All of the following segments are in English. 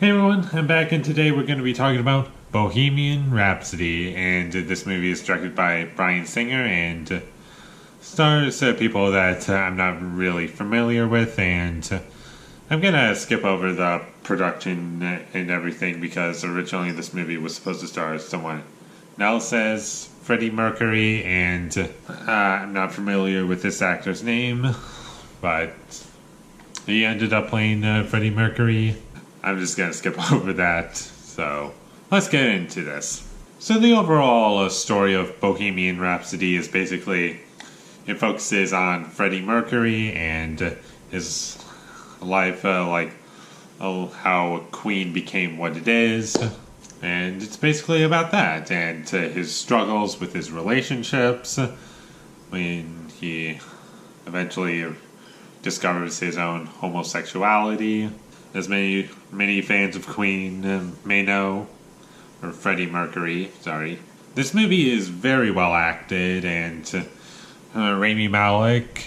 Hey everyone, I'm back and today we're going to be talking about Bohemian Rhapsody, and this movie is directed by Bryan Singer and stars people that I'm not really familiar with, and I'm going to skip over the production and everything because originally this movie was supposed to star someone else as Freddie Mercury, and I'm not familiar with this actor's name, but he ended up playing Freddie Mercury. I'm just going to skip over that, so let's get into this. So the overall story of Bohemian Rhapsody is basically, it focuses on Freddie Mercury and his life, how Queen became what it is, and it's basically about that, and his struggles with his relationships, when he eventually discovers his own homosexuality. As many fans of Queen may know, or Freddie Mercury, sorry. This movie is very well acted, and Rami Malek,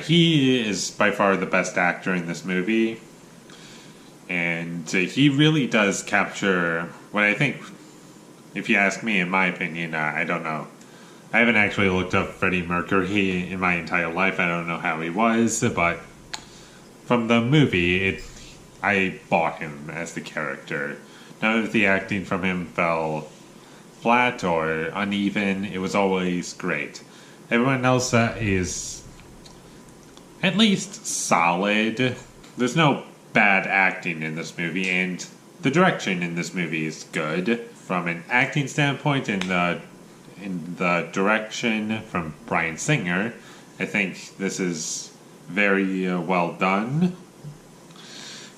he is by far the best actor in this movie, and he really does capture what I think, if you ask me, in my opinion, I don't know. I haven't actually looked up Freddie Mercury in my entire life. I don't know how he was, but from the movie, I bought him as the character. None of the acting from him fell flat or uneven. It was always great. Everyone else is at least solid. There's no bad acting in this movie, and the direction in this movie is good. From an acting standpoint, in the direction from Bryan Singer, I think this is very well done.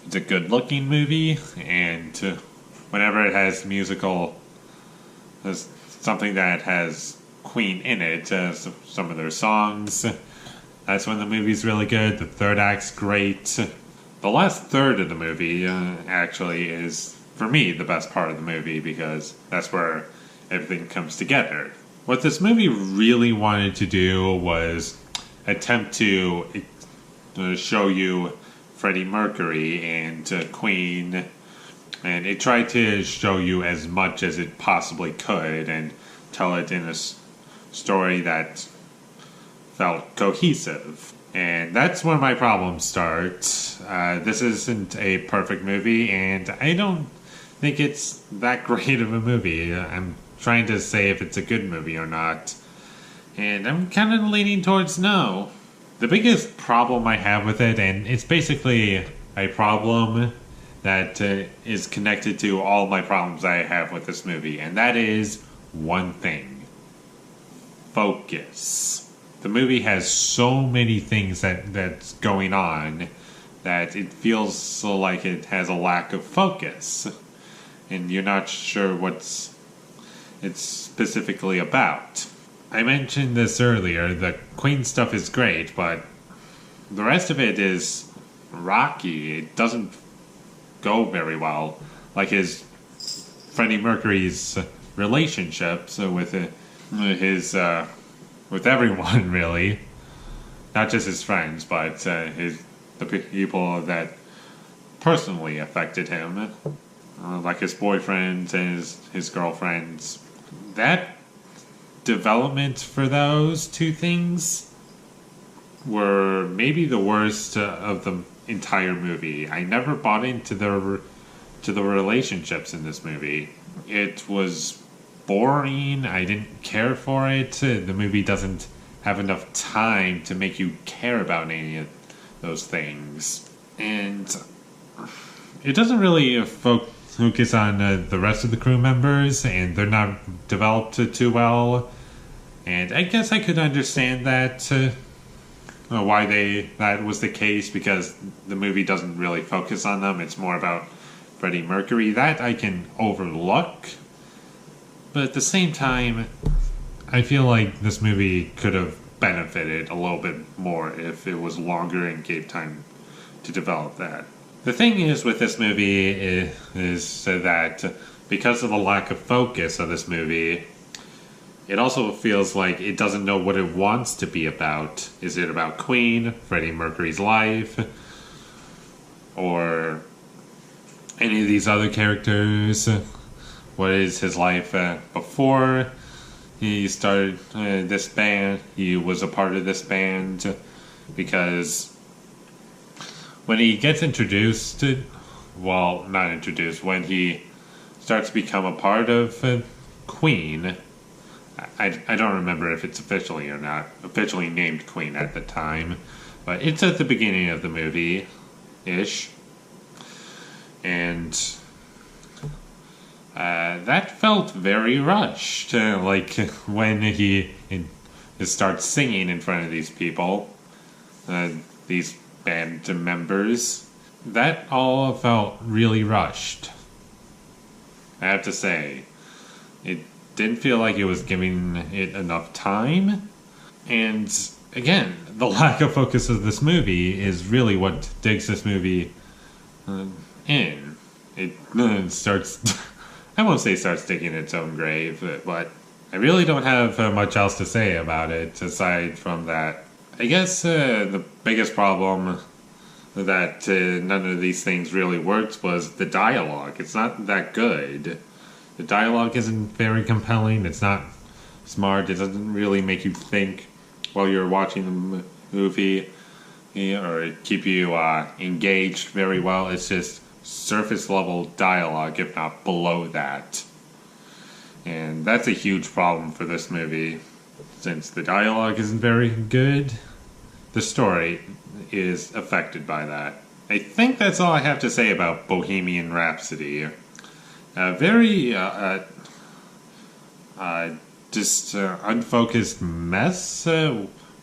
It's a good-looking movie, and whenever it has something that has Queen in it, some of their songs, that's when the movie's really good. The third act's great. The last third of the movie, actually, is, for me, the best part of the movie, because that's where everything comes together. What this movie really wanted to do was attempt to show you Freddie Mercury and Queen, and it tried to show you as much as it possibly could and tell it in a story that felt cohesive. And that's where my problems start. This isn't a perfect movie, and I don't think it's that great of a movie. I'm trying to say if it's a good movie or not, and I'm kind of leaning towards no. The biggest problem I have with it, and it's basically a problem that is connected to all my problems I have with this movie, and that is one thing: focus. The movie has so many things that's going on that it feels so like it has a lack of focus, and you're not sure what it's specifically about. I mentioned this earlier, the Queen stuff is great, but the rest of it is rocky. It doesn't go very well. Like his Freddie Mercury's relationships with everyone, really. Not just his friends, but the people that personally affected him. Like his boyfriends and his girlfriends. That development for those two things were maybe the worst of the entire movie. I never bought into the relationships in this movie. It was boring. I didn't care for it. The movie doesn't have enough time to make you care about any of those things, and it doesn't really focus on the rest of the crew members, and they're not developed too well. And I guess I could understand that why that was the case, because the movie doesn't really focus on them. It's more about Freddie Mercury. That I can overlook, but at the same time, I feel like this movie could have benefited a little bit more if it was longer and gave time to develop that. The thing is with this movie is that because of the lack of focus of this movie, it also feels like it doesn't know what it wants to be about. Is it about Queen, Freddie Mercury's life, or any of these other characters. What is his life before he started this band? He was a part of this band because when he gets introduced, well, not introduced, when he starts to become a part of Queen, I don't remember if it's officially or not, officially named Queen at the time, but it's at the beginning of the movie-ish. And that felt very rushed. Like when he starts singing in front of these people, these band members, that all felt really rushed. I have to say, it didn't feel like it was giving it enough time. And again, the lack of focus of this movie is really what digs this movie in. It starts, I won't say starts digging its own grave, but I really don't have much else to say about it aside from that. I guess the biggest problem that none of these things really worked was the dialogue. It's not that good. The dialogue isn't very compelling. It's not smart. It doesn't really make you think while you're watching the movie, or keep you engaged very well. It's just surface level dialogue, if not below that. And that's a huge problem for this movie. Since the dialogue isn't very good, the story is affected by that. I think that's all I have to say about Bohemian Rhapsody. A very just unfocused mess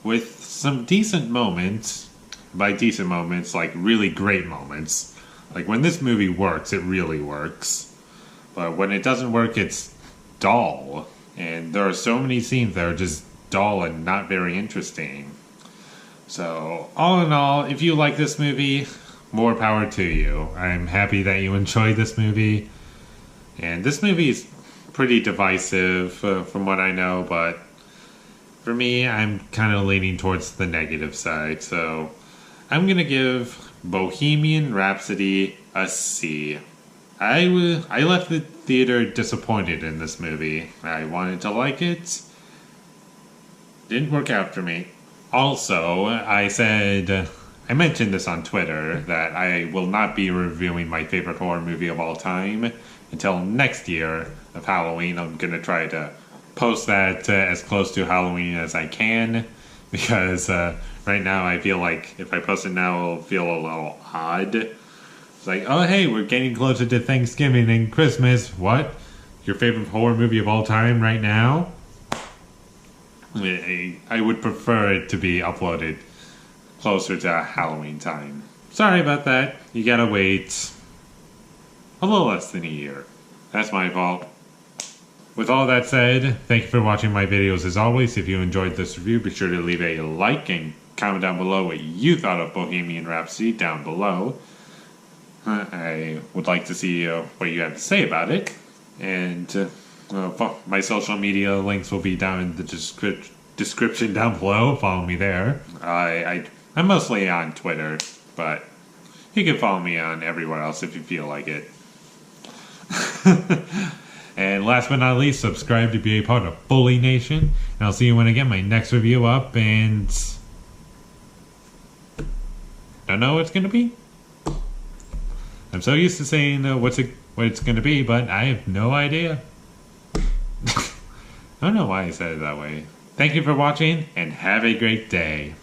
with some decent moments. By decent moments, like really great moments. Like when this movie works, it really works. But when it doesn't work, it's dull. And there are so many scenes that are just dull and not very interesting. So, all in all, if you like this movie, more power to you. I'm happy that you enjoyed this movie. And this movie is pretty divisive from what I know, but for me, I'm kind of leaning towards the negative side. So, I'm going to give Bohemian Rhapsody a C. I left the theater disappointed in this movie. I wanted to like it. Didn't work out for me. Also, I mentioned this on Twitter, that I will not be reviewing my favorite horror movie of all time until next year of Halloween. I'm going to try to post that as close to Halloween as I can, because right now I feel like if I post it now, it'll feel a little odd. It's like, oh hey, we're getting closer to Thanksgiving and Christmas. What? Your favorite horror movie of all time right now? I would prefer it to be uploaded closer to Halloween time. Sorry about that. You gotta wait a little less than a year. That's my fault. With all that said, thank you for watching my videos as always. If you enjoyed this review, be sure to leave a like and comment down below what you thought of Bohemian Rhapsody down below. I would like to see what you have to say about it. And my social media links will be down in the description down below. Follow me there. I'm mostly on Twitter, but you can follow me on everywhere else if you feel like it. And last but not least, subscribe to be a part of Foley Nation. And I'll see you when I get my next review up. And don't know what it's gonna be. I'm so used to saying what it's gonna be, but I have no idea. I don't know why I said it that way. Thank you for watching, and have a great day.